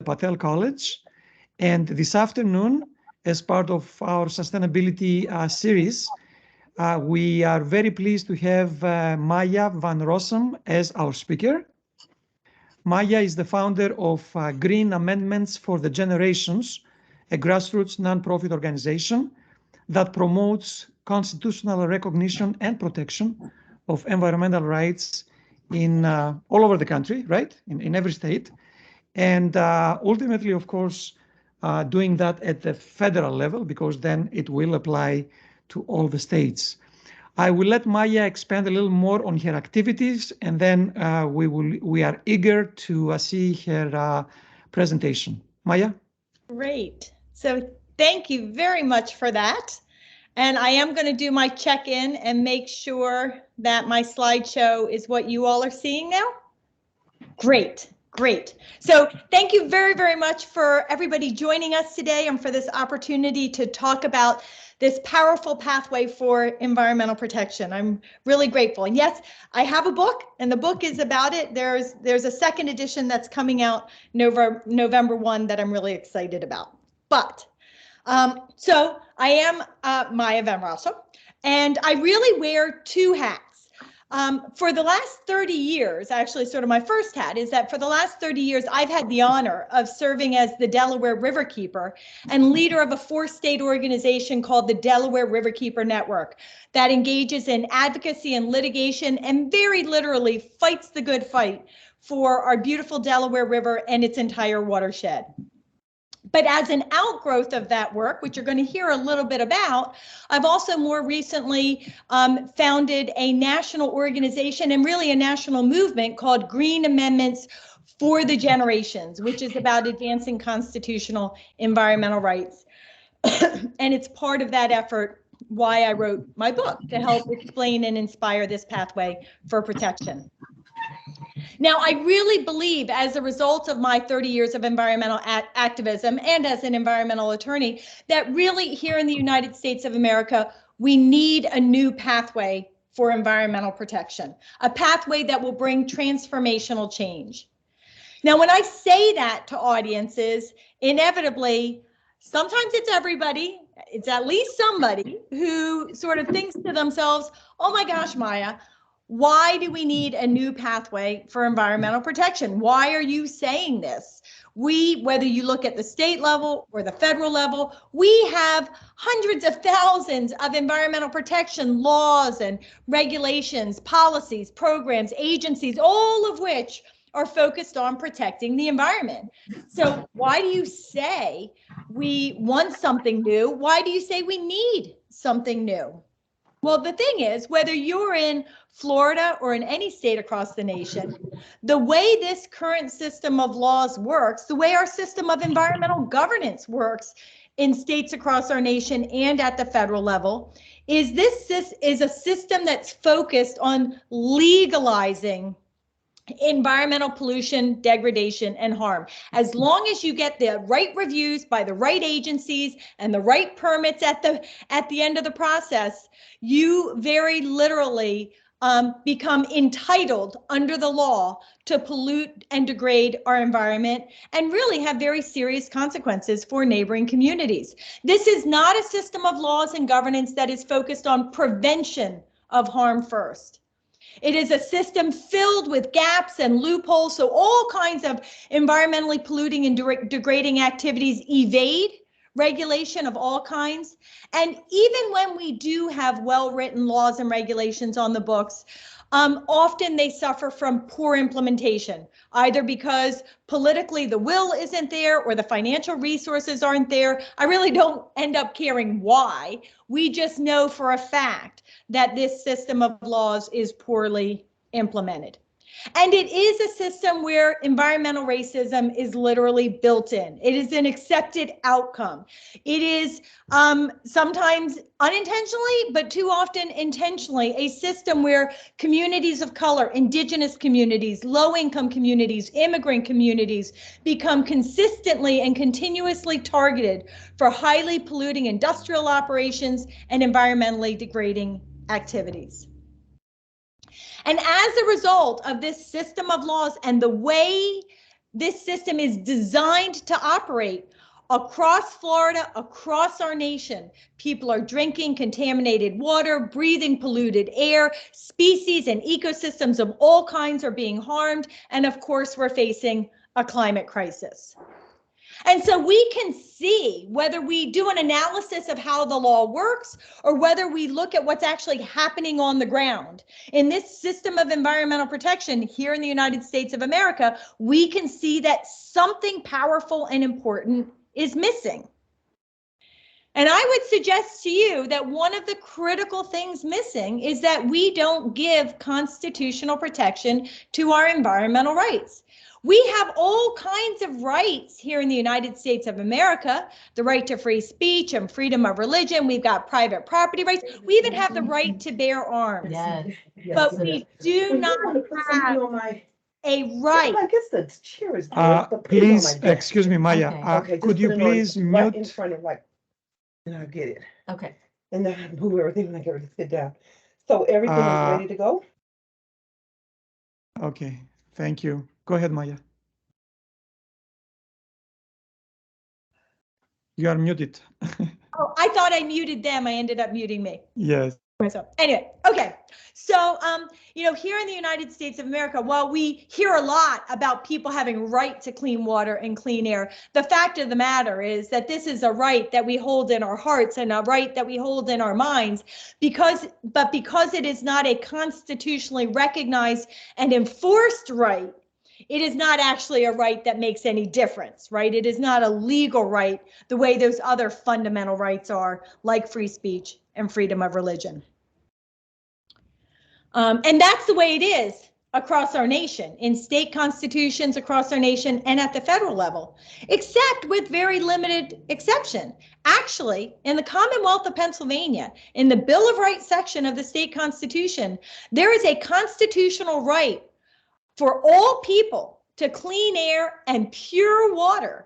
Patel College. And this afternoon, as part of our sustainability series, we are very pleased to have Maya van Rossum as our speaker. Maya is the founder of Green Amendments for the Generations, a grassroots nonprofit organization that promotes constitutional recognition and protection of environmental rights in all over the country, right? In every state. And ultimately, of course, doing that at the federal level, because then it will apply to all the states. I will let Maya expand a little more on her activities, and then we are eager to see her presentation. Maya? Great. So thank you very much for that. And I am going to do my check-in and make sure that my slideshow is what you all are seeing now. Great. Great. So thank you very, very much for everybody joining us today and for this opportunity to talk about this powerful pathway for environmental protection. I'm really grateful. And yes, I have a book, and the book is about it. There's a second edition that's coming out November 1 that I'm really excited about. But so I am Maya van Rossum, and I really wear two hats. For the last 30 years, actually sort of my first hat is that for the last 30 years, I've had the honor of serving as the Delaware Riverkeeper and leader of a 4-state organization called the Delaware Riverkeeper Network that engages in advocacy and litigation and very literally fights the good fight for our beautiful Delaware River and its entire watershed. But as an outgrowth of that work, which you're going to hear a little bit about, I've also more recently founded a national organization and really a national movement called Green Amendments for the Generations, which is about advancing constitutional environmental rights. And it's part of that effort why I wrote my book, to help explain and inspire this pathway for protection. Now, I really believe, as a result of my 30 years of environmental activism and as an environmental attorney, that really here in the United States of America, we need a new pathway for environmental protection, a pathway that will bring transformational change. Now, when I say that to audiences, inevitably, sometimes it's everybody, it's at least somebody who sort of thinks to themselves, oh my gosh, Maya, why do we need a new pathway for environmental protection? Why are you saying this? Whether you look at the state level or the federal level, we have hundreds of thousands of environmental protection laws and regulations, policies, programs, agencies, all of which are focused on protecting the environment. So why do you say we want something new? Why do you say we need something new? Well, the thing is, whether you're in Florida or in any state across the nation, the way this current system of laws works, the way our system of environmental governance works in states across our nation and at the federal level, is this is a system that's focused on legalizing environmental pollution, degradation, and harm. As long as you get the right reviews by the right agencies and the right permits at the end of the process, you very literally become entitled under the law to pollute and degrade our environment and really have very serious consequences for neighboring communities. This is not a system of laws and governance that is focused on prevention of harm first. It is a system filled with gaps and loopholes, so all kinds of environmentally polluting and degrading activities evade regulation of all kinds. And even when we do have well-written laws and regulations on the books, often they suffer from poor implementation, either because politically the will isn't there or the financial resources aren't there. I really don't end up caring why. We just know for a fact that this system of laws is poorly implemented. And it is a system where environmental racism is literally built in. It is an accepted outcome. It is sometimes unintentionally, but too often intentionally, a system where communities of color, indigenous communities, low-income communities, immigrant communities become consistently and continuously targeted for highly polluting industrial operations and environmentally degrading activities. And as a result of this system of laws and the way this system is designed to operate across Florida, across our nation. People are drinking contaminated water, breathing polluted air, species and ecosystems of all kinds are being harmed, and of course, we're facing a climate crisis. And so we can see, whether we do an analysis of how the law works or whether we look at what's actually happening on the ground in this system of environmental protection here in the United States of America, we can see that something powerful and important is missing. And I would suggest to you that one of the critical things missing is that we don't give constitutional protection to our environmental rights. We have all kinds of rights here in the United States of America, the right to free speech and freedom of religion. We've got private property rights. We even have the right to bear arms. Yes. But we do not have a right. I guess the chair is. Please, excuse me, Maya. Okay. Could you please right in mute? front of and I'll get it. Okay. And then I move everything and I get ready to sit down. So everything is ready to go? Okay, thank you. Go ahead, Maya. You are muted. Oh, I thought I muted them. I ended up muting me. Yes. Myself. Anyway, okay. So, here in the United States of America, while we hear a lot about people having right to clean water and clean air, the fact of the matter is that this is a right that we hold in our hearts and a right that we hold in our minds because it is not a constitutionally recognized and enforced right, it is not actually a right that makes any difference, right? It is not a legal right the way those other fundamental rights are, like free speech and freedom of religion. And that's the way it is across our nation, in state constitutions across our nation and at the federal level, except with very limited exception. Actually, in the Commonwealth of Pennsylvania, in the Bill of Rights section of the state constitution, there is a constitutional right for all people to clean air and pure water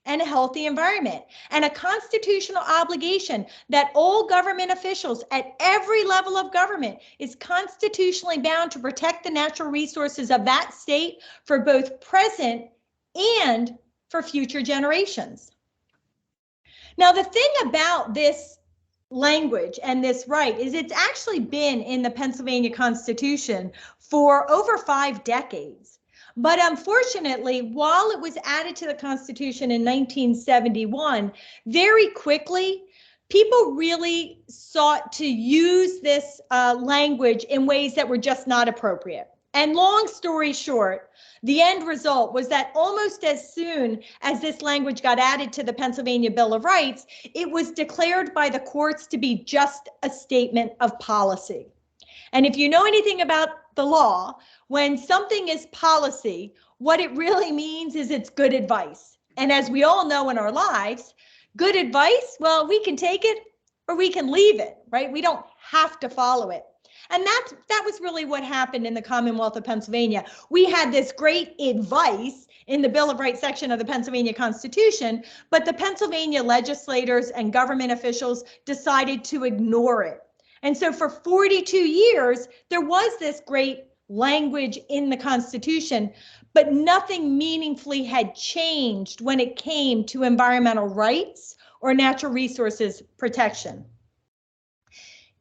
and a healthy environment, and a constitutional obligation that all government officials at every level of government is constitutionally bound to protect the natural resources of that state for both present and for future generations. Now, the thing about this language and this right is it's actually been in the Pennsylvania Constitution for over 5 decades. But unfortunately, while it was added to the Constitution in 1971, very quickly, people really sought to use this language in ways that were just not appropriate. And long story short, the end result was that almost as soon as this language got added to the Pennsylvania Bill of Rights, it was declared by the courts to be just a statement of policy. And if you know anything about the law, when something is policy, what it really means is it's good advice. And as we all know in our lives, good advice, well, we can take it or we can leave it, right? We don't have to follow it. And that was really what happened in the Commonwealth of Pennsylvania. We had this great advice in the Bill of Rights section of the Pennsylvania Constitution, but the Pennsylvania legislators and government officials decided to ignore it. And so for 42 years, there was this great language in the Constitution, but nothing meaningfully had changed when it came to environmental rights or natural resources protection.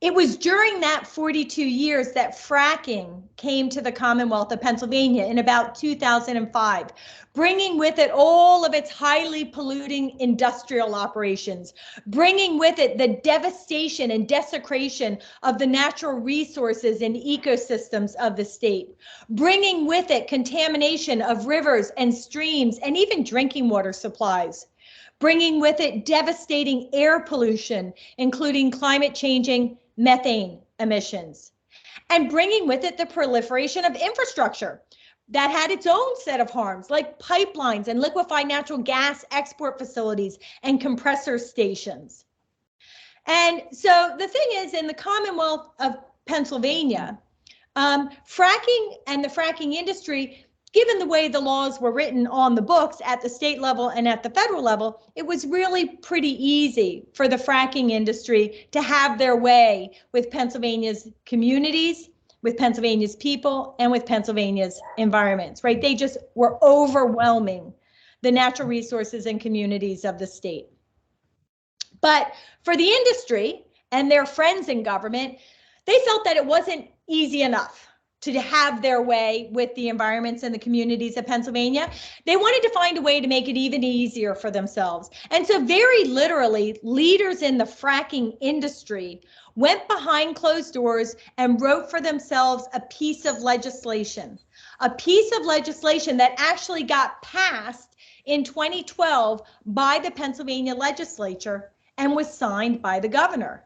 It was during that 42 years that fracking came to the Commonwealth of Pennsylvania in about 2005, bringing with it all of its highly polluting industrial operations, bringing with it the devastation and desecration of the natural resources and ecosystems of the state, bringing with it contamination of rivers and streams and even drinking water supplies, bringing with it devastating air pollution, including climate-changing methane emissions, and bringing with it the proliferation of infrastructure that had its own set of harms, like pipelines and liquefied natural gas export facilities and compressor stations. And so the thing is, in the Commonwealth of Pennsylvania, fracking and the fracking industry, given the way the laws were written on the books at the state level and at the federal level, it was really pretty easy for the fracking industry to have their way with Pennsylvania's communities, with Pennsylvania's people and with Pennsylvania's environments, right? They just were overwhelming the natural resources and communities of the state. But for the industry and their friends in government, they felt that it wasn't easy enough to have their way with the environments and the communities of Pennsylvania. They wanted to find a way to make it even easier for themselves. And so very literally, leaders in the fracking industry went behind closed doors and wrote for themselves a piece of legislation that actually got passed in 2012 by the Pennsylvania legislature and was signed by the governor.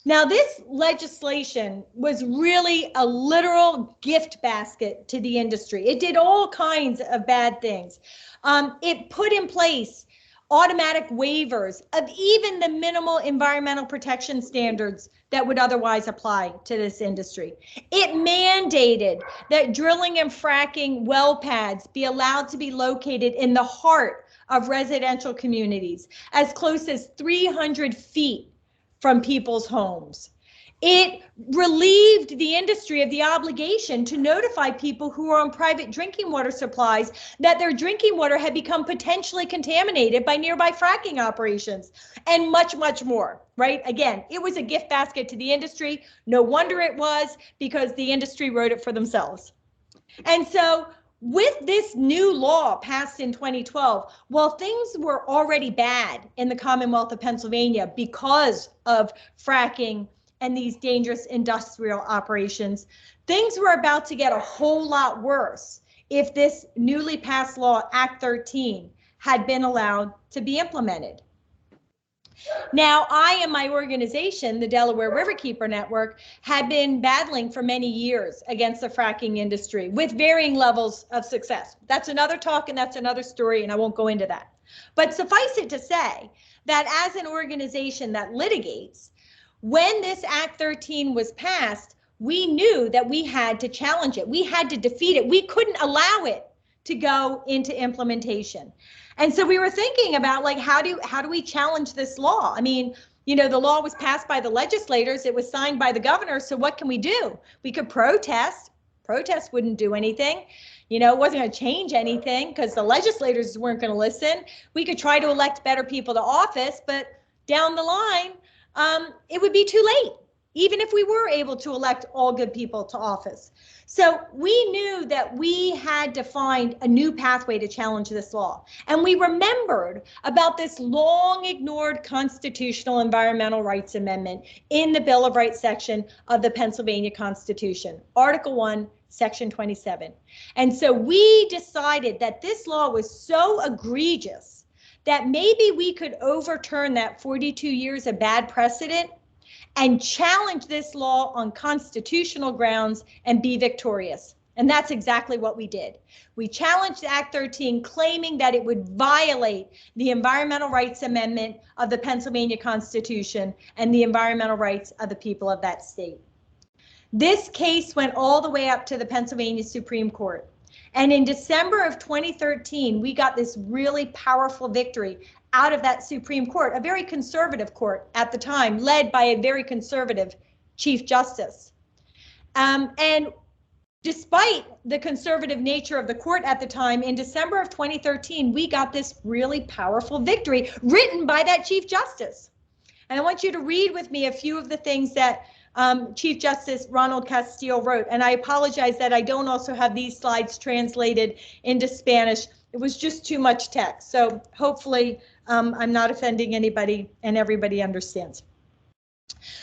Now, this legislation was really a literal gift basket to the industry. It did all kinds of bad things. It put in place automatic waivers of even the minimal environmental protection standards that would otherwise apply to this industry. It mandated that drilling and fracking well pads be allowed to be located in the heart of residential communities, as close as 300 feet from people's homes. It relieved the industry of the obligation to notify people who are on private drinking water supplies that their drinking water had become potentially contaminated by nearby fracking operations, and much, much more, right? Again, it was a gift basket to the industry. No wonder it was, because the industry wrote it for themselves. And so with this new law passed in 2012, while things were already bad in the Commonwealth of Pennsylvania because of fracking and these dangerous industrial operations, things were about to get a whole lot worse if this newly passed law, Act 13, had been allowed to be implemented. Now, I and my organization, the Delaware Riverkeeper Network, had been battling for many years against the fracking industry with varying levels of success. That's another talk and that's another story, and I won't go into that. But suffice it to say that as an organization that litigates, when this Act 13 was passed, we knew that we had to challenge it. We had to defeat it. We couldn't allow it to go into implementation. And so we were thinking about, like, how do we challenge this law? I mean, you know, the law was passed by the legislators, it was signed by the governor, so what can we do? We could protest. Protest wouldn't do anything. You know, it wasn't going to change anything because the legislators weren't going to listen. We could try to elect better people to office, but down the line, it would be too late, even if we were able to elect all good people to office. So we knew that we had to find a new pathway to challenge this law. And we remembered about this long ignored constitutional environmental rights amendment in the Bill of Rights section of the Pennsylvania Constitution, Article 1, Section 27. And so we decided that this law was so egregious that maybe we could overturn that 42 years of bad precedent and challenge this law on constitutional grounds and be victorious. And that's exactly what we did. We challenged Act 13, claiming that it would violate the environmental rights amendment of the Pennsylvania Constitution and the environmental rights of the people of that state. This case went all the way up to the Pennsylvania Supreme Court. And in December of 2013, we got this really powerful victory out of that Supreme Court, a very conservative court at the time, led by a very conservative Chief Justice. And despite the conservative nature of the court at the time, in December of 2013, we got this really powerful victory written by that Chief Justice. And I want you to read with me a few of the things that Chief Justice Ronald Castile wrote. And I apologize that I don't also have these slides translated into Spanish. It was just too much text. So hopefully I'm not offending anybody and everybody understands.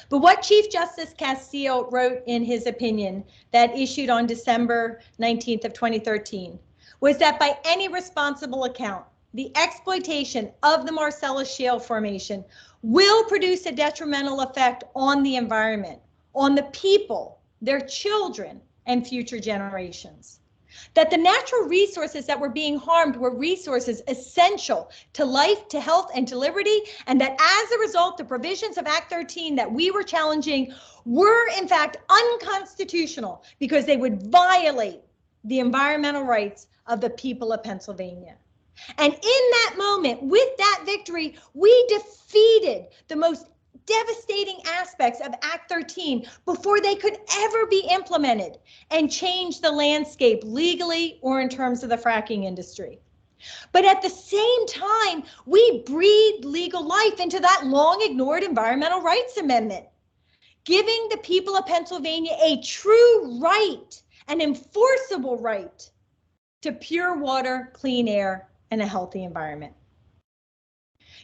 But what Chief Justice Castile wrote in his opinion that issued on December 19th of 2013 was that by any responsible account, the exploitation of the Marcellus Shale formation will produce a detrimental effect on the environment, on the people, their children, and future generations. That the natural resources that were being harmed were resources essential to life, to health, and to liberty, and that as a result, the provisions of Act 13 that we were challenging were in fact unconstitutional because they would violate the environmental rights of the people of Pennsylvania. And in that moment, with that victory, we defeated the most devastating aspects of Act 13 before they could ever be implemented and change the landscape legally or in terms of the fracking industry. But at the same time, we breathed legal life into that long ignored Environmental Rights Amendment, giving the people of Pennsylvania a true right, an enforceable right to pure water, clean air, and a healthy environment.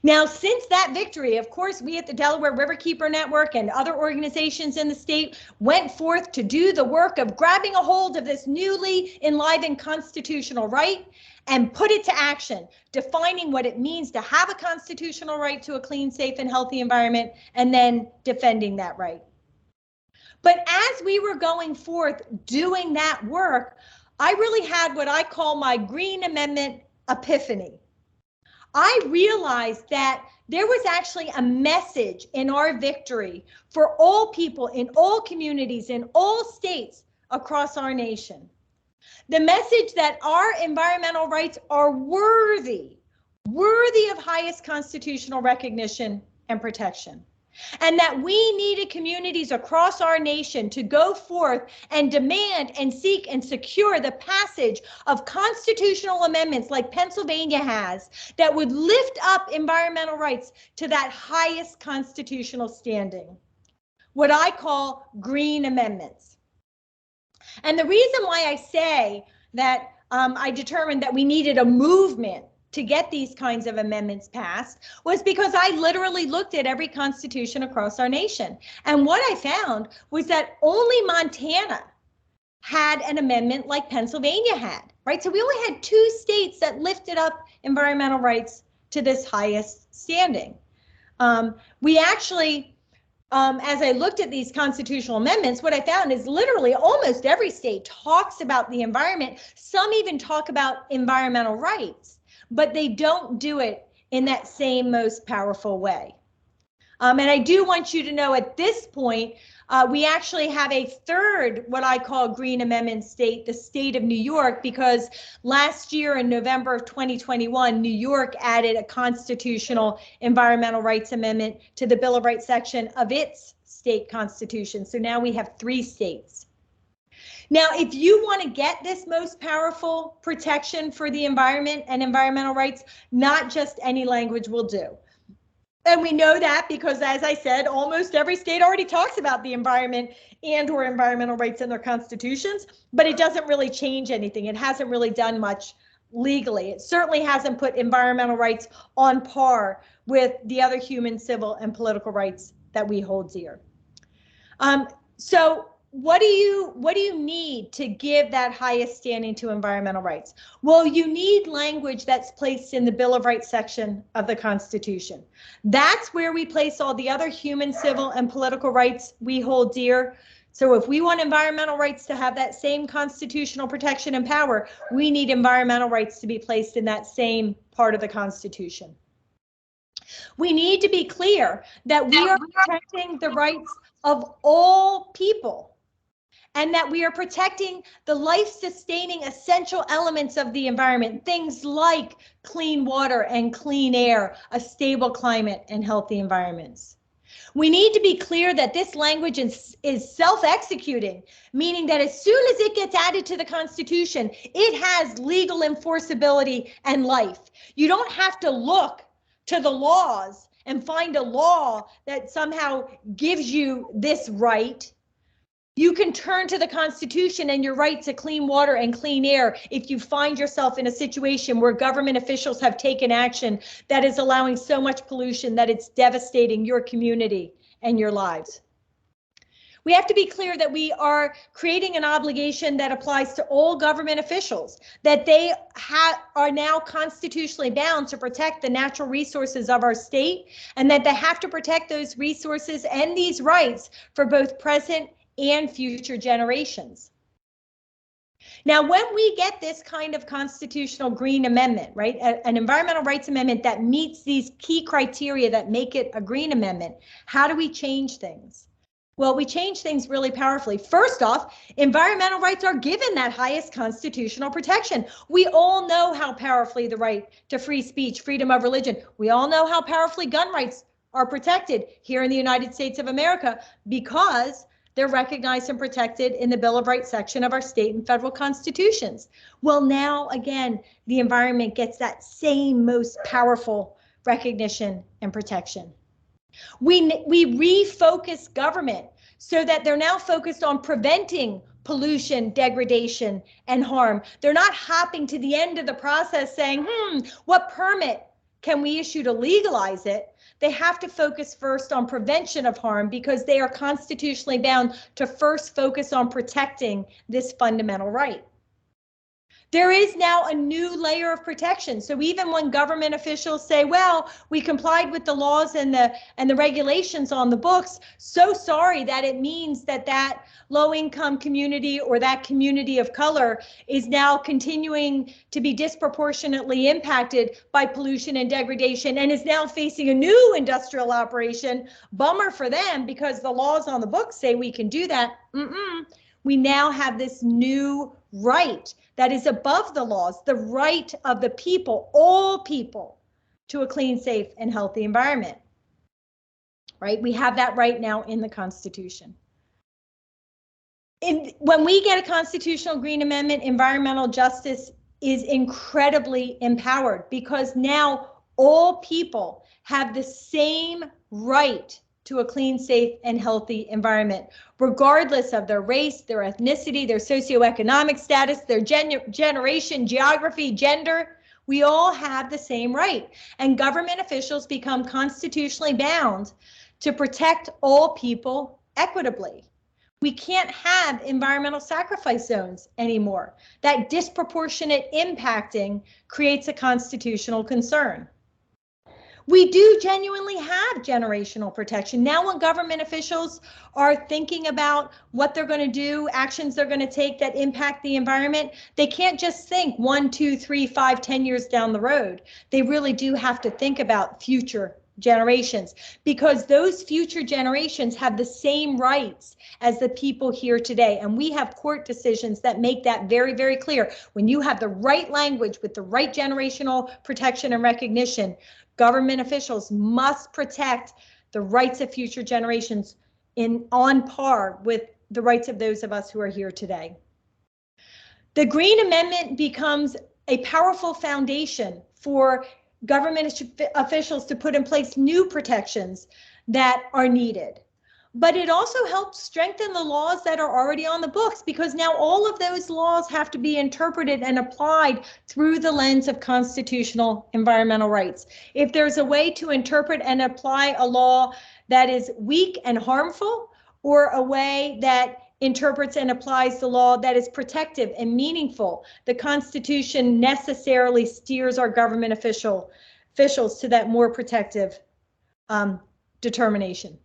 Now, since that victory, of course, we at the Delaware Riverkeeper Network and other organizations in the state went forth to do the work of grabbing a hold of this newly enlivened constitutional right and put it to action, defining what it means to have a constitutional right to a clean, safe, and healthy environment, and then defending that right. But as we were going forth doing that work, I really had what I call my Green Amendment epiphany. I realized that there was actually a message in our victory for all people in all communities, in all states across our nation. The message that our environmental rights are worthy of highest constitutional recognition and protection. And that we needed communities across our nation to go forth and demand and seek and secure the passage of constitutional amendments like Pennsylvania has that would lift up environmental rights to that highest constitutional standing, what I call green amendments. And the reason why I say that I determined that we needed a movement to get these kinds of amendments passed was because I literally looked at every constitution across our nation. And what I found was that only Montana had an amendment like Pennsylvania had, right? So we only had 2 states that lifted up environmental rights to this highest standing. We actually, as I looked at these constitutional amendments, what I found is literally almost every state talks about the environment. Some even talk about environmental rights, but they don't do it in that same most powerful way. And I do want you to know at this point, we actually have a third, what I call Green Amendment state, the state of New York, because last year in November of 2021, New York added a constitutional environmental rights amendment to the Bill of Rights section of its state constitution. So now we have 3 states. Now, if you want to get this most powerful protection for the environment and environmental rights, not just any language will do. And we know that because, as I said, almost every state already talks about the environment and/or environmental rights in their constitutions, but it doesn't really change anything. It hasn't really done much legally. It certainly hasn't put environmental rights on par with the other human, civil, and political rights that we hold dear. So what do you need to give that highest standing to environmental rights? Well, you need language that's placed in the Bill of Rights section of the Constitution. That's where we place all the other human, civil, and political rights we hold dear. So if we want environmental rights to have that same constitutional protection and power, we need environmental rights to be placed in that same part of the Constitution. We need to be clear that we are protecting the rights of all people, and that we are protecting the life-sustaining essential elements of the environment, things like clean water and clean air, a stable climate, and healthy environments. We need to be clear that this language is self-executing, meaning that as soon as it gets added to the Constitution, it has legal enforceability and life. You don't have to look to the laws and find a law that somehow gives you this right. You can turn to the Constitution and your right to clean water and clean air if you find yourself in a situation where government officials have taken action that is allowing so much pollution that it's devastating your community and your lives. We have to be clear that we are creating an obligation that applies to all government officials, that they are now constitutionally bound to protect the natural resources of our state, and that they have to protect those resources and these rights for both present and future generations. Now, when we get this kind of constitutional green amendment, right, an environmental rights amendment that meets these key criteria that make it a green amendment, how do we change things? Well, we change things really powerfully. First off, environmental rights are given that highest constitutional protection. We all know how powerfully the right to free speech, freedom of religion, we all know how powerfully gun rights are protected here in the United States of America because they're recognized and protected in the Bill of Rights section of our state and federal constitutions. Well, now again, the environment gets that same most powerful recognition and protection. We refocus government so that they're now focused on preventing pollution, degradation, and harm. They're not hopping to the end of the process saying, what permit can we issue to legalize it? They have to focus first on prevention of harm because they are constitutionally bound to first focus on protecting this fundamental right. There is now a new layer of protection. So even when government officials say, well, we complied with the laws and the regulations on the books, so sorry that it means that that low-income community or that community of color is now continuing to be disproportionately impacted by pollution and degradation and is now facing a new industrial operation. Bummer for them because the laws on the books say we can do that. We now have this new right that is above the laws, the right of the people, all people, to a clean, safe, and healthy environment, right? We have that right now in the Constitution. When we get a constitutional green amendment, environmental justice is incredibly empowered because now all people have the same right to a clean, safe, and healthy environment, regardless of their race, their ethnicity, their socioeconomic status, their generation, geography, gender. We all have the same right. And government officials become constitutionally bound to protect all people equitably. We can't have environmental sacrifice zones anymore. That disproportionate impacting creates a constitutional concern. We do genuinely have generational protection. Now when government officials are thinking about what they're going to do, actions they're going to take that impact the environment, they can't just think 1, 2, 3, 5, 10 years down the road. They really do have to think about future generations because those future generations have the same rights as the people here today. And we have court decisions that make that very, very clear. When you have the right language with the right generational protection and recognition, government officials must protect the rights of future generations on par with the rights of those of us who are here today. The Green Amendment becomes a powerful foundation for government officials to put in place new protections that are needed. But it also helps strengthen the laws that are already on the books because now all of those laws have to be interpreted and applied through the lens of constitutional environmental rights. If there's a way to interpret and apply a law that is weak and harmful, or a way that interprets and applies the law that is protective and meaningful, the Constitution necessarily steers our government officials to that more protective determination.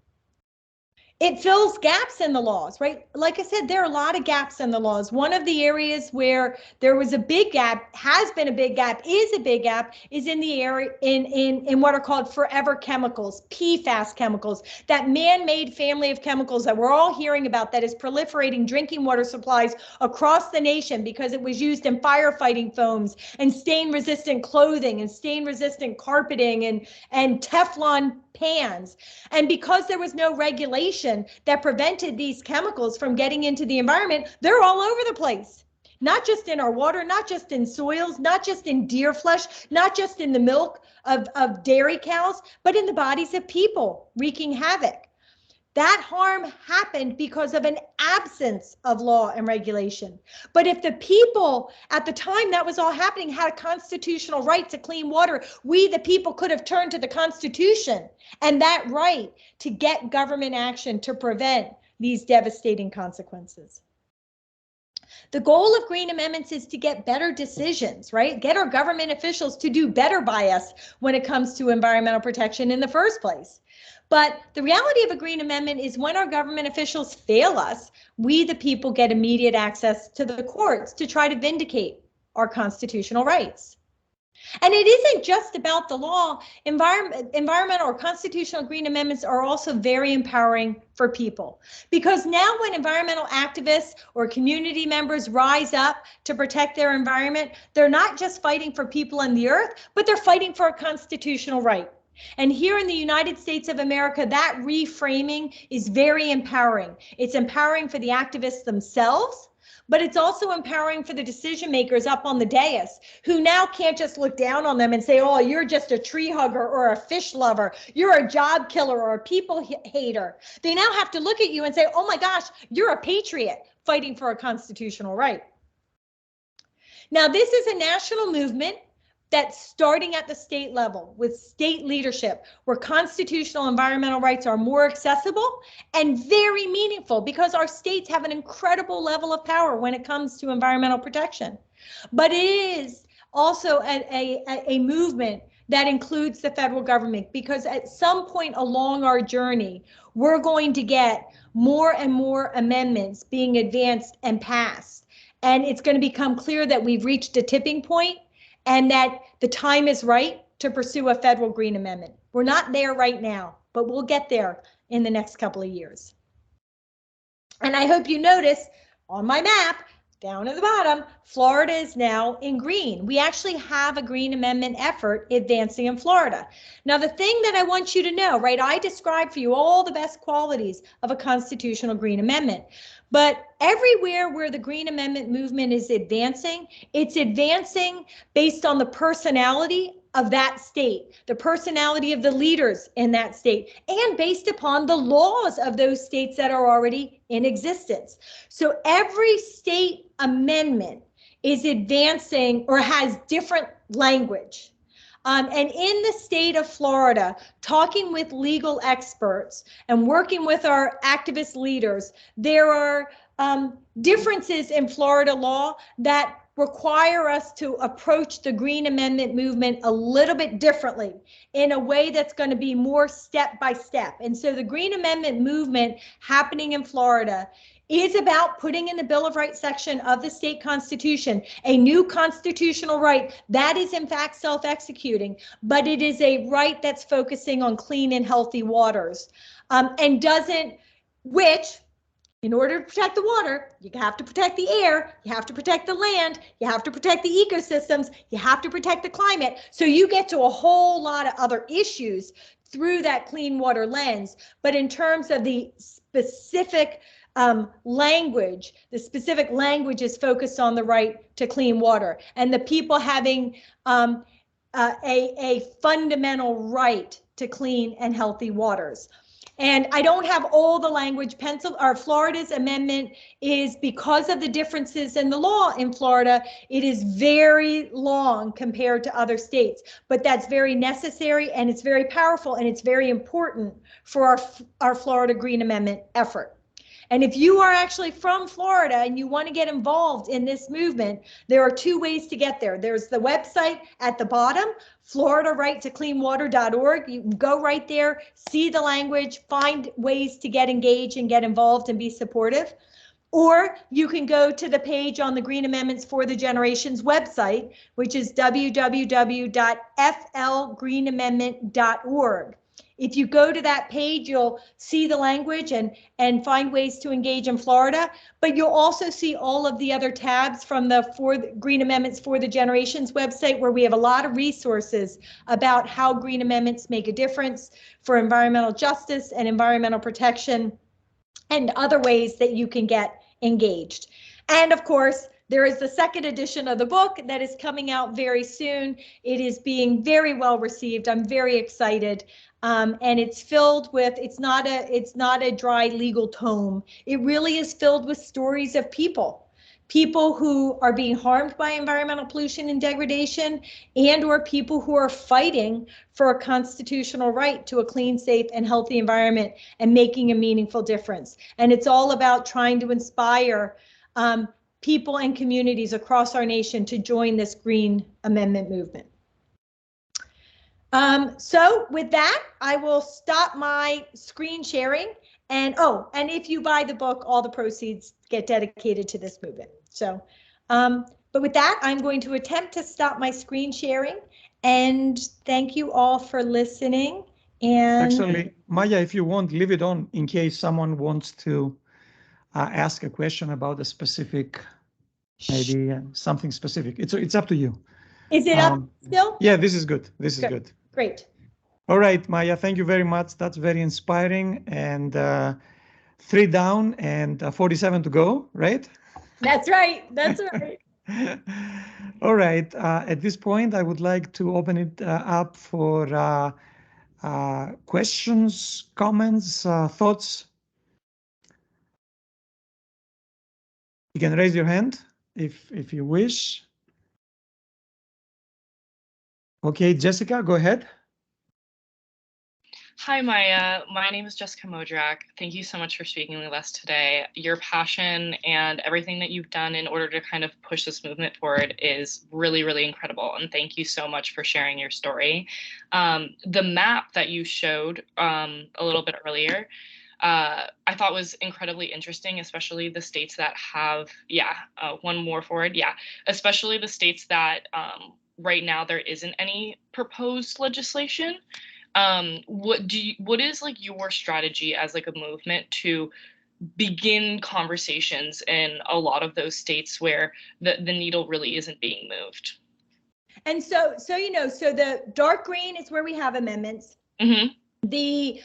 It fills gaps in the laws, right? Like I said, there are a lot of gaps in the laws. One of the areas where there was a big gap, has been a big gap, is a big gap, is in the area in what are called forever chemicals, PFAS chemicals, that man-made family of chemicals that we're all hearing about that is proliferating drinking water supplies across the nation because it was used in firefighting foams and stain-resistant clothing and stain-resistant carpeting and Teflon pans. And because there was no regulation that prevented these chemicals from getting into the environment, they're all over the place. Not just in our water, not just in soils, not just in deer flesh, not just in the milk of dairy cows, but in the bodies of people, wreaking havoc. That harm happened because of an absence of law and regulation. But if the people at the time that was all happening had a constitutional right to clean water, we, the people, could have turned to the Constitution and that right to get government action to prevent these devastating consequences. The goal of green amendments is to get better decisions, right? Get our government officials to do better by us when it comes to environmental protection in the first place. But the reality of a green amendment is when our government officials fail us, we, the people, get immediate access to the courts to try to vindicate our constitutional rights. And it isn't just about the law. Environmental or constitutional green amendments are also very empowering for people. Because now when environmental activists or community members rise up to protect their environment, they're not just fighting for people on the earth, but they're fighting for a constitutional right. And here in the United States of America, that reframing is very empowering. It's empowering for the activists themselves, but it's also empowering for the decision makers up on the dais who now can't just look down on them and say, oh, you're just a tree hugger or a fish lover. You're a job killer or a people hater. They now have to look at you and say, oh my gosh, you're a patriot fighting for a constitutional right. Now, this is a national movement that's starting at the state level with state leadership, where constitutional environmental rights are more accessible and very meaningful, because our states have an incredible level of power when it comes to environmental protection. But it is also a movement that includes the federal government, because at some point along our journey, we're going to get more and more amendments being advanced and passed. And it's going to become clear that we've reached a tipping point and that the time is right to pursue a federal Green Amendment. We're not there right now, but we'll get there in the next couple of years. And I hope you notice on my map, down at the bottom, Florida is now in green. We actually have a Green Amendment effort advancing in Florida. Now, the thing that I want you to know, right, I described for you all the best qualities of a constitutional Green Amendment. But everywhere where the Green Amendment movement is advancing, it's advancing based on the personality of that state, the personality of the leaders in that state, and based upon the laws of those states that are already in existence. So every state amendment is advancing or has different language. And in the state of Florida, talking with legal experts and working with our activist leaders, there are differences in Florida law that require us to approach the Green Amendment movement a little bit differently, in a way that's going to be more step by step. And so the Green Amendment movement happening in Florida is about putting in the Bill of Rights section of the state constitution a new constitutional right that is in fact self-executing, but it is a right that's focusing on clean and healthy waters, and doesn't, which, in order to protect the water, you have to protect the air, you have to protect the land, you have to protect the ecosystems, you have to protect the climate. So you get to a whole lot of other issues through that clean water lens. But in terms of the specific language, the specific language is focused on the right to clean water and the people having a fundamental right to clean and healthy waters. And I don't have all the language. Florida's amendment is, because of the differences in the law in Florida, it is very long compared to other states, but that's very necessary and it's very powerful and it's very important for our Florida Green Amendment effort. And if you are actually from Florida and you want to get involved in this movement, there are two ways to get there. There's the website at the bottom, floridarightocleanwater.org. You can go right there, see the language, find ways to get engaged and get involved and be supportive. Or you can go to the page on the Green Amendments for the Generations website, which is www.flgreenamendment.org. If you go to that page, you'll see the language and find ways to engage in Florida, but you'll also see all of the other tabs from the Green Amendments for the Generations website, where we have a lot of resources about how Green Amendments make a difference for environmental justice and environmental protection and other ways that you can get engaged. And of course, there is the second edition of the book that is coming out very soon. It is being very well received. I'm very excited. And it's filled with, it's not a dry legal tome. It really is filled with stories of people who are being harmed by environmental pollution and degradation, and or people who are fighting for a constitutional right to a clean, safe, and healthy environment and making a meaningful difference. And it's all about trying to inspire people and communities across our nation to join this Green Amendment movement. So with that, I will stop my screen sharing. And if you buy the book, all the proceeds get dedicated to this movement. So, but with that, I'm going to attempt to stop my screen sharing. And thank you all for listening. And actually, Maya, if you want, leave it on in case someone wants to ask a question about a specific, maybe something specific. It's up to you. Is it up still? Yeah, this is good. This is good. Great. All right, Maya, thank you very much. That's very inspiring. And 3 down and 47 to go, right? That's right. That's right. All right. At this point, I would like to open it up for questions, comments, thoughts. You can raise your hand if you wish. Okay, Jessica, go ahead. Hi, Maya. My name is Jessica Modrak. Thank you so much for speaking with us today. Your passion and everything that you've done in order to kind of push this movement forward is really, really incredible. And thank you so much for sharing your story. The map that you showed a little bit earlier, I thought was incredibly interesting, especially the states that have, one more forward. Yeah, especially the states that right now there isn't any proposed legislation. What is like your strategy as like a movement to begin conversations in a lot of those states where the needle really isn't being moved? And so the dark green is where we have amendments. Mm-hmm. The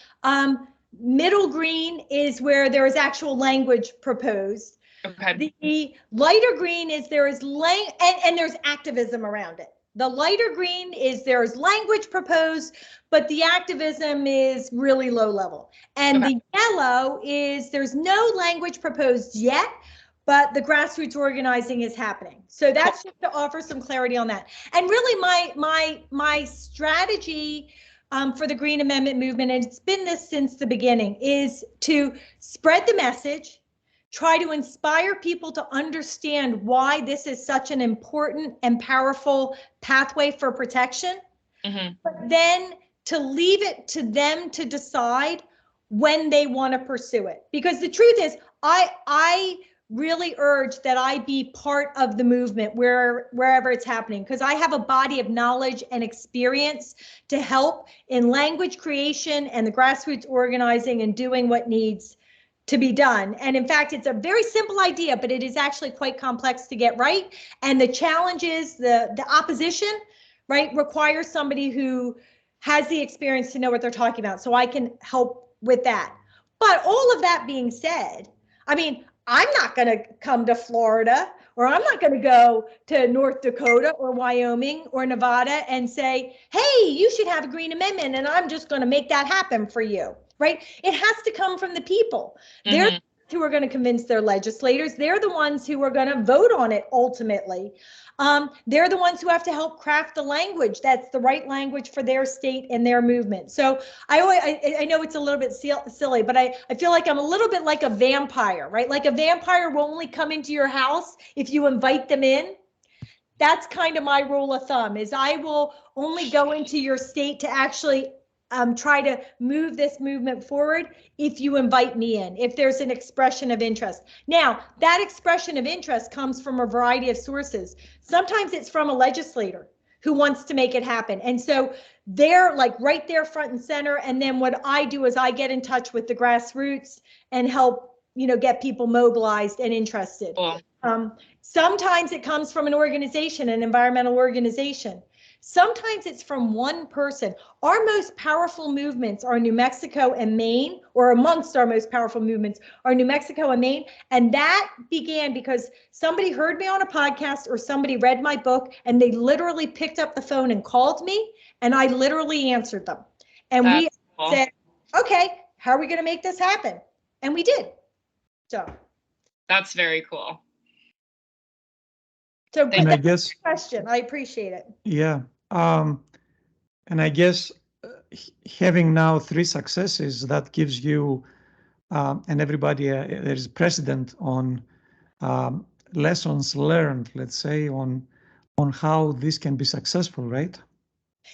middle green is where there is actual language proposed. Okay. The lighter green is there is and there's activism around it. The lighter green is there's language proposed, but the activism is really low level. And Okay. the yellow is there's no language proposed yet, but the grassroots organizing is happening. So that's just to offer some clarity on that. And really my strategy for the Green Amendment movement, and it's been this since the beginning, is to spread the message, try to inspire people to understand why this is such an important and powerful pathway for protection, but then to leave it to them to decide when they want to pursue it. Because the truth is, I really urge that I be part of the movement wherever it's happening, because I have a body of knowledge and experience to help in language creation and the grassroots organizing and doing what needs to be done. And in fact, it's a very simple idea, but it is actually quite complex to get right. And the challenge is the opposition, right, requires somebody who has the experience to know what they're talking about. So I can help with that. But all of that being said, I mean, I'm not going to come to Florida, or I'm not going to go to North Dakota or Wyoming or Nevada and say, hey, you should have a Green Amendment, and I'm just going to make that happen for you. Right? It has to come from the people. They're the ones who are going to convince their legislators. They're the ones who are going to vote on it ultimately. They're the ones who have to help craft the language that's the right language for their state and their movement. So I know it's a little bit silly, but I feel like I'm a little bit like a vampire, right? Like a vampire will only come into your house if you invite them in. That's kind of my rule of thumb, is I will only go into your state to actually try to move this movement forward if you invite me in, if there's an expression of interest. Now, that expression of interest comes from a variety of sources. Sometimes it's from a legislator who wants to make it happen. And so they're like right there front and center. And then what I do is I get in touch with the grassroots and help, get people mobilized and interested. Sometimes it comes from an organization, an environmental organization. Sometimes it's from one person. Our most powerful movements are New Mexico and Maine, or amongst our most powerful movements are New Mexico and Maine. And that began because somebody heard me on a podcast or somebody read my book and they literally picked up the phone and called me, and I literally answered them. And we said, okay, how are we going to make this happen? And we did. So that's very cool. So, but that's a good question. I appreciate it. Yeah. And I guess having now 3 successes, that gives you and everybody there is precedent on lessons learned, let's say, on how this can be successful, right?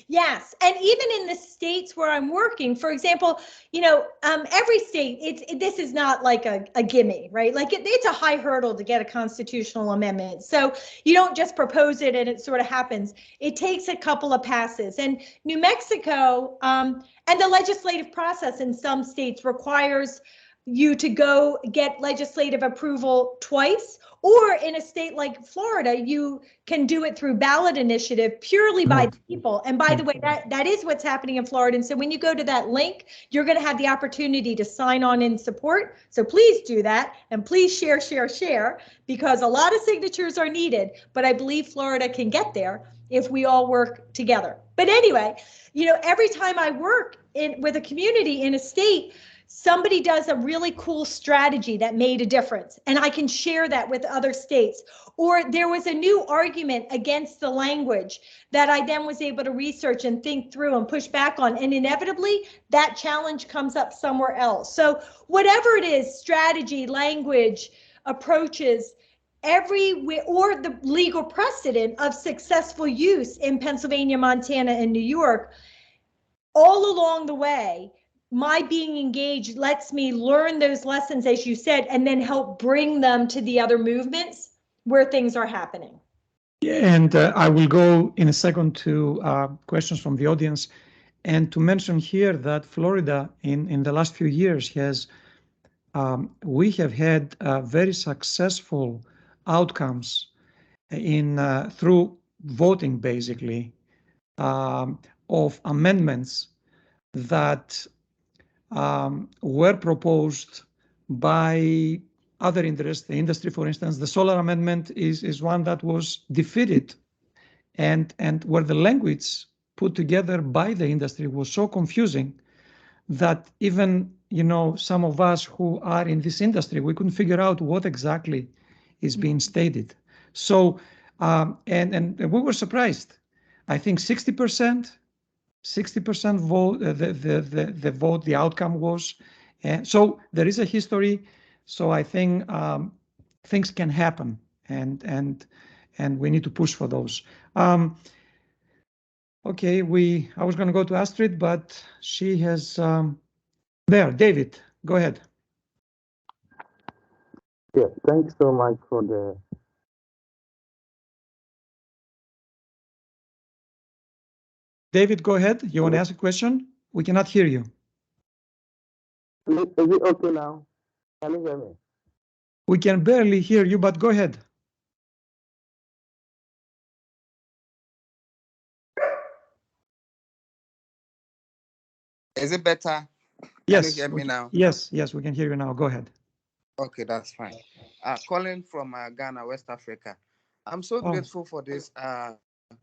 Yes, and even in the states where I'm working, for example, every state, this is not like a gimme, right? Like it's a high hurdle to get a constitutional amendment. So you don't just propose it and it sort of happens. It takes a couple of passes. And New Mexico and the legislative process in some states requires, you to go get legislative approval twice, or in a state like Florida, you can do it through ballot initiative purely by the people. And by the way, that is what's happening in Florida. And so when you go to that link, you're going to have the opportunity to sign on in support. So please do that, and please share, because a lot of signatures are needed, but I believe Florida can get there if we all work together. But anyway, you know, every time I work with a community in a state, somebody does a really cool strategy that made a difference, and I can share that with other states. Or there was a new argument against the language that I then was able to research and think through and push back on, and inevitably that challenge comes up somewhere else. So whatever it is, strategy, language, approaches, everywhere, or the legal precedent of successful use in Pennsylvania, Montana, and New York, all along the way, my being engaged lets me learn those lessons, as you said, and then help bring them to the other movements where things are happening. Yeah, and I will go in a second to questions from the audience, and to mention here that Florida in the last few years has, we have had very successful outcomes in through voting, basically, of amendments that were proposed by other interests, the industry. For instance, the solar amendment is one that was defeated, and where the language put together by the industry was so confusing that even, you know, some of us who are in this industry, we couldn't figure out what exactly is being stated. So and we were surprised. I think 60% vote, the vote, the outcome was. So there is a history. So I think things can happen, and we need to push for those. Okay, I was going to go to Astrid, but she has there. David, go ahead. Yeah, thanks so much for the. David, go ahead. You want to ask a question? We cannot hear you. Is it okay now? Can you hear me? We can barely hear you, but go ahead. Is it better? Yes. Can you hear me now? Yes, we can hear you now. Go ahead. Okay, that's fine. Calling from Ghana, West Africa. I'm so grateful for this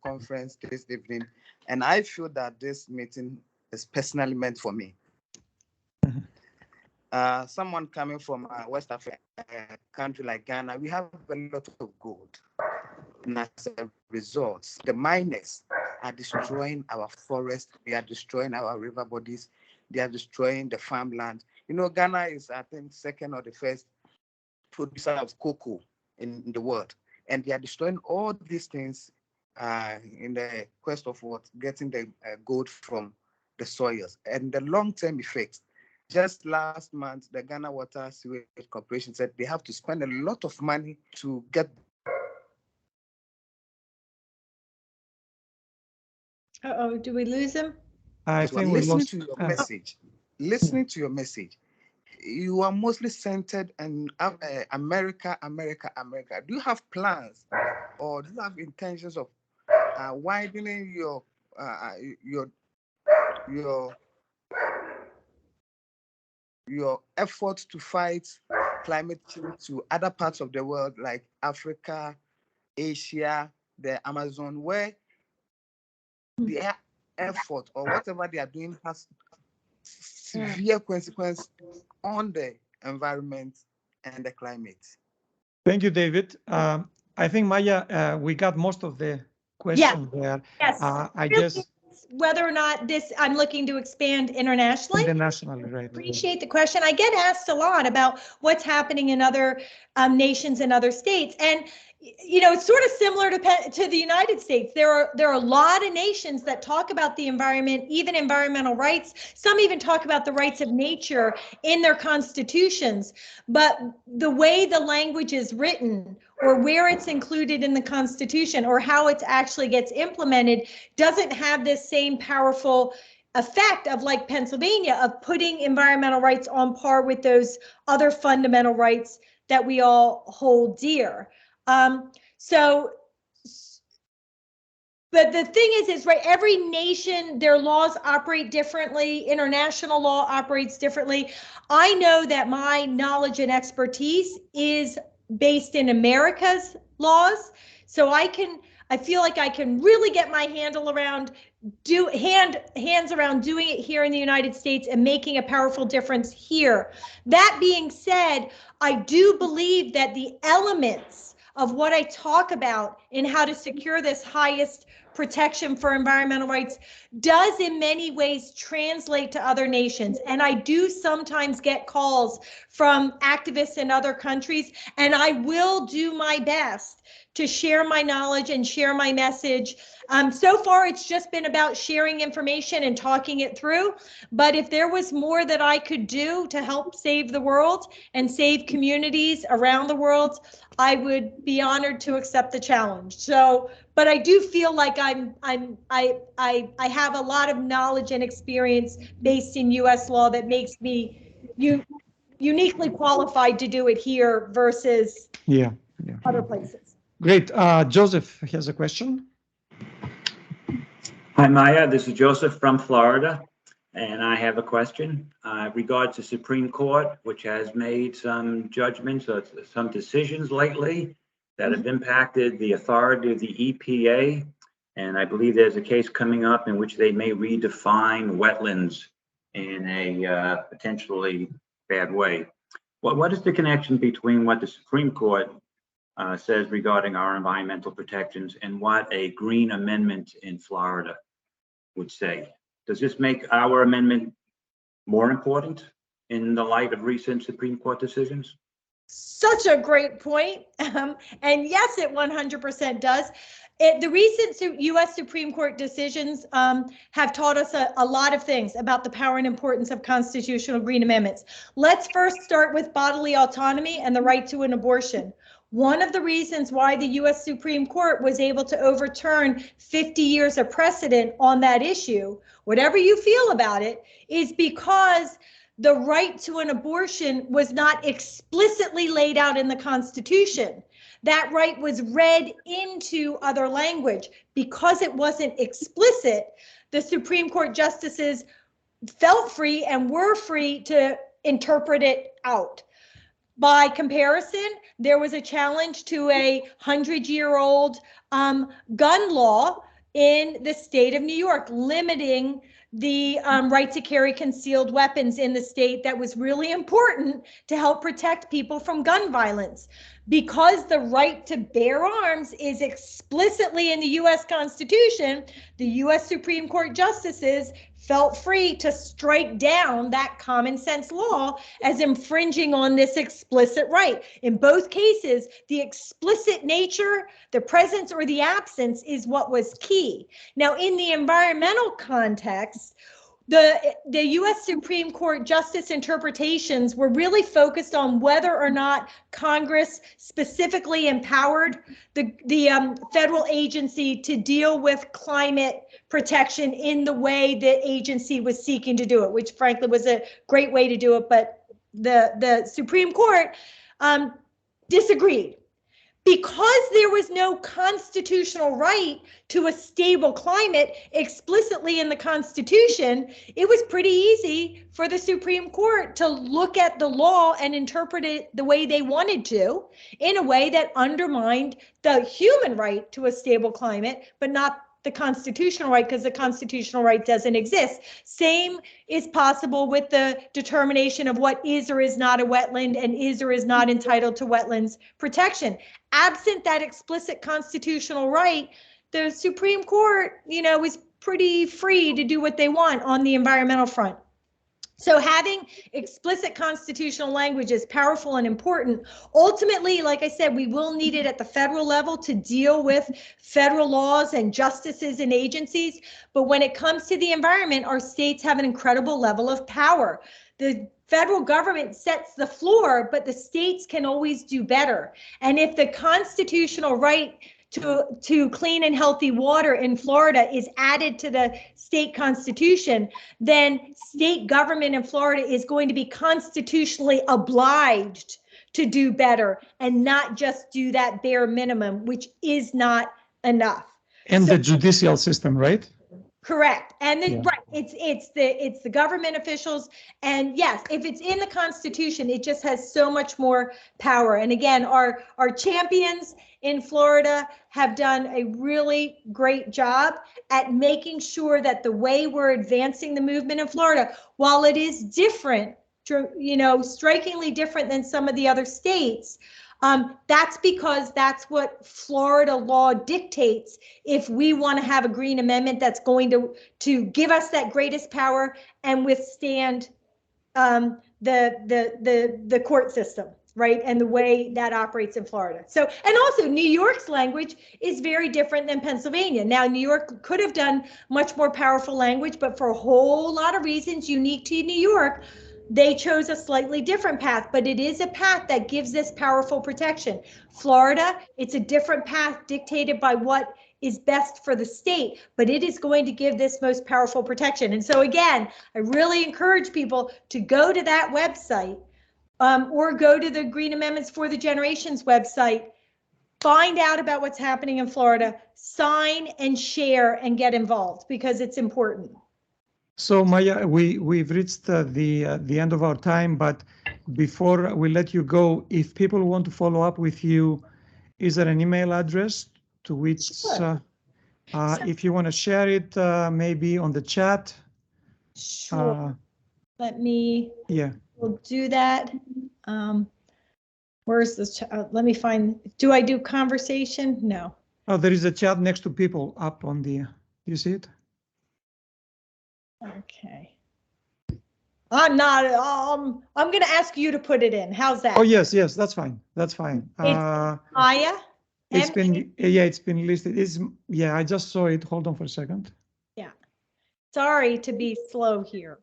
conference this evening, and I feel that this meeting is personally meant for me. Someone coming from West Africa, a country like Ghana, we have a lot of gold. And as a result, the miners are destroying our forests, they are destroying our river bodies, they are destroying the farmland. You know, Ghana is, I think, second or the first producer of cocoa in the world. And they are destroying all these things in the quest of what? Getting the gold from the soils. And the long-term effects. Just last month, the Ghana Water Sewage Corporation said they have to spend a lot of money to get. Uh-oh, do we lose him? I think we lost. Listening to your message, you are mostly centered in America. Do you have plans, or do you have intentions of widening your efforts to fight climate change to other parts of the world, like Africa, Asia, the Amazon, where their effort or whatever they are doing has severe consequence on the environment and the climate? Thank you, David. I think, Maya, we got most of the question there. Yes. I guess whether or not I'm looking to expand internationally. Internationally, right. Appreciate the question. I get asked a lot about what's happening in other nations and other states. And you know, it's sort of similar to the United States. There are a lot of nations that talk about the environment, even environmental rights. Some even talk about the rights of nature in their constitutions. But the way the language is written, or where it's included in the Constitution, or how it actually gets implemented, doesn't have this same powerful effect of, like Pennsylvania, of putting environmental rights on par with those other fundamental rights that we all hold dear. But the thing is right, every nation, their laws operate differently. International law operates differently. I know that my knowledge and expertise is based in America's laws. So I feel like I can really get my handle around, hands around doing it here in the United States and making a powerful difference here. That being said, I do believe that the elements of what I talk about in how to secure this highest protection for environmental rights does in many ways translate to other nations. And I do sometimes get calls from activists in other countries, and I will do my best to share my knowledge and share my message. So far, it's just been about sharing information and talking it through. But if there was more that I could do to help save the world and save communities around the world, I would be honored to accept the challenge. So, but I do feel like I have a lot of knowledge and experience based in U.S. law that makes me uniquely qualified to do it here versus other places. Great. Joseph has a question. Hi, Maya. This is Joseph from Florida, and I have a question regards the Supreme Court, which has made some judgments, some decisions lately that have impacted the authority of the EPA. And I believe there's a case coming up in which they may redefine wetlands in a potentially bad way. What is the connection between what the Supreme Court says regarding our environmental protections and what a green amendment in Florida would say? Does this make our amendment more important in the light of recent Supreme Court decisions? Such a great point. And yes, it 100% does. The recent U.S. Supreme Court decisions have taught us a lot of things about the power and importance of constitutional green amendments. Let's first start with bodily autonomy and the right to an abortion. One of the reasons why the U.S. Supreme Court was able to overturn 50 years of precedent on that issue, whatever you feel about it, is because the right to an abortion was not explicitly laid out in the Constitution. That right was read into other language. Because it wasn't explicit, the Supreme Court justices felt free and were free to interpret it out. By comparison, there was a challenge to a 100-year-old gun law in the state of New York, limiting the right to carry concealed weapons in the state that was really important to help protect people from gun violence. Because the right to bear arms is explicitly in the U.S. Constitution, the U.S. Supreme Court justices felt free to strike down that common sense law as infringing on this explicit right. In both cases, the explicit nature, the presence or the absence is what was key. Now, in the environmental context, the U.S. Supreme Court justice interpretations were really focused on whether or not Congress specifically empowered the federal agency to deal with climate protection in the way the agency was seeking to do it, which frankly was a great way to do it, but the Supreme Court disagreed. Because there was no constitutional right to a stable climate explicitly in the Constitution, it was pretty easy for the Supreme Court to look at the law and interpret it the way they wanted to, in a way that undermined the human right to a stable climate, but not the constitutional right, because the constitutional right doesn't exist. Same is possible with the determination of what is or is not a wetland and is or is not entitled to wetlands protection. Absent that explicit constitutional right, the Supreme Court, is pretty free to do what they want on the environmental front. So having explicit constitutional language is powerful and important. Ultimately, like I said, we will need it at the federal level to deal with federal laws and justices and agencies. But when it comes to the environment, our states have an incredible level of power. The federal government sets the floor, but the states can always do better. And if the constitutional right to clean and healthy water in Florida is added to the state constitution, then state government in Florida is going to be constitutionally obliged to do better and not just do that bare minimum, which is not enough. And the judicial system, right? Correct. And then, Yeah. right, it's the government officials. And yes, if it's in the Constitution, it just has so much more power. And again, our champions in Florida have done a really great job at making sure that the way we're advancing the movement in Florida, while it is different, you know, strikingly different than some of the other states, that's because that's what Florida law dictates. If we want to have a green amendment that's going to give us that greatest power and withstand the court system, right? And the way that operates in Florida. So, and also New York's language is very different than Pennsylvania. Now, New York could have done much more powerful language, but for a whole lot of reasons unique to New York, they chose a slightly different path, but it is a path that gives this powerful protection. Florida, it's a different path dictated by what is best for the state, but it is going to give this most powerful protection. And so again, I really encourage people to go to that website or go to the Green Amendments for the Generations website, find out about what's happening in Florida, sign and share and get involved because it's important. So Maya, we've reached the end of our time, but before we let you go, if people want to follow up with you, is there an email address to which, Sure. if you want to share it, maybe on the chat? Sure. Let me, Yeah. we'll do that. Where's this? Let me find, do I do conversation? No. Oh, there is a chat next to people up on the, you see it? Okay. I'm not, I'm going to ask you to put it in. How's that? Oh, yes, that's fine. That's fine. It's Maya. It's been, yeah, it's been listed. Yeah, I just saw it. Hold on for a second. Yeah. Sorry to be slow here.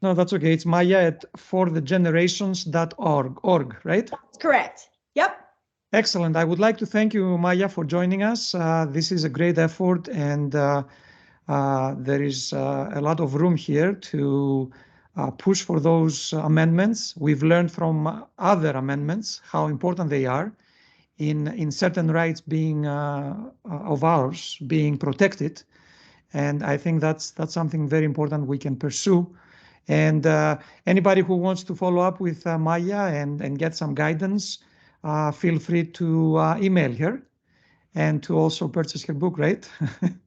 No, that's okay. It's Maya at forthegenerations.org, right? That's correct. Yep. Excellent. I would like to thank you, Maya, for joining us. This is a great effort, and there is a lot of room here to push for those amendments. We've learned from other amendments how important they are in certain rights being of ours being protected, and I think that's something very important we can pursue. And anybody who wants to follow up with Maya and get some guidance, feel free to email her and to also purchase her book, right?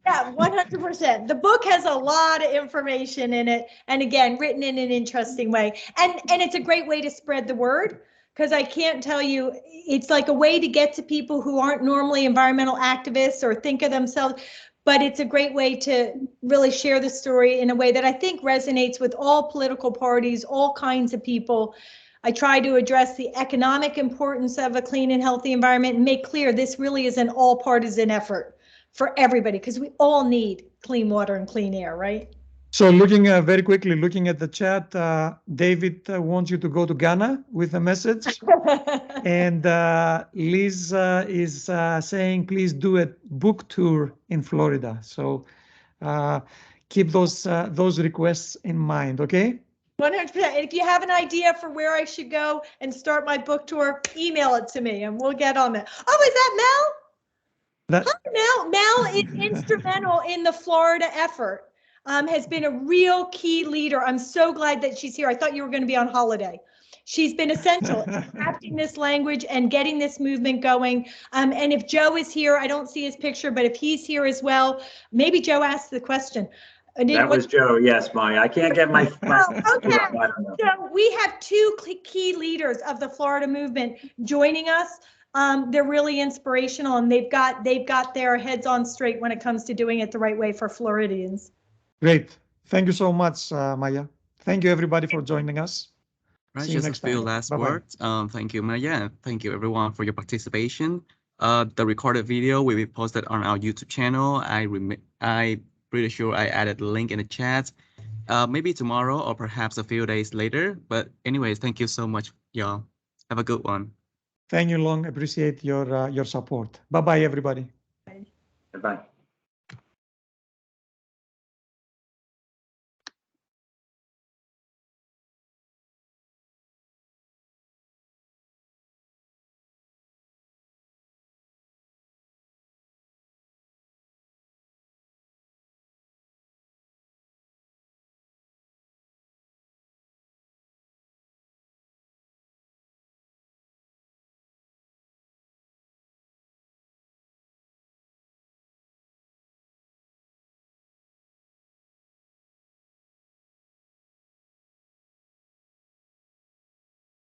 Yeah, 100%. The book has a lot of information in it. And again, written in an interesting way. And it's a great way to spread the word, because I can't tell you, it's like a way to get to people who aren't normally environmental activists or think of themselves, but it's a great way to really share the story in a way that I think resonates with all political parties, all kinds of people. I try to address the economic importance of a clean and healthy environment and make clear this really is an all partisan effort for everybody, because we all need clean water and clean air, right? So looking very quickly, looking at the chat, David wants you to go to Ghana with a message. And Liz is saying, please do a book tour in Florida. So keep those requests in mind, okay? 100%. If you have an idea for where I should go and start my book tour, email it to me and we'll get on that. Oh, is that Mel? Hi, Mel. Mel is instrumental in the Florida effort, has been a real key leader. I'm so glad that she's here. I thought you were going to be on holiday. She's been essential in crafting this language and getting this movement going. And if Joe is here, I don't see his picture, but if he's here as well, maybe Joe asked the question. That was Joe. Yes, Maya. I can't get my. Okay. So we have two key leaders of the Florida movement joining us. They're really inspirational, and they've got their heads on straight when it comes to doing it the right way for Floridians. Great. Thank you so much, Maya. Thank you, everybody, for joining us. Right, just a few last words. Thank you, Maya, and thank you, everyone, for your participation. The recorded video will be posted on our YouTube channel. I'm pretty sure I added the link in the chat. Maybe tomorrow or perhaps a few days later. But anyways, thank you so much, y'all. Have a good one. Thank you, Long. Appreciate your support. Bye-bye, everybody. Bye-bye.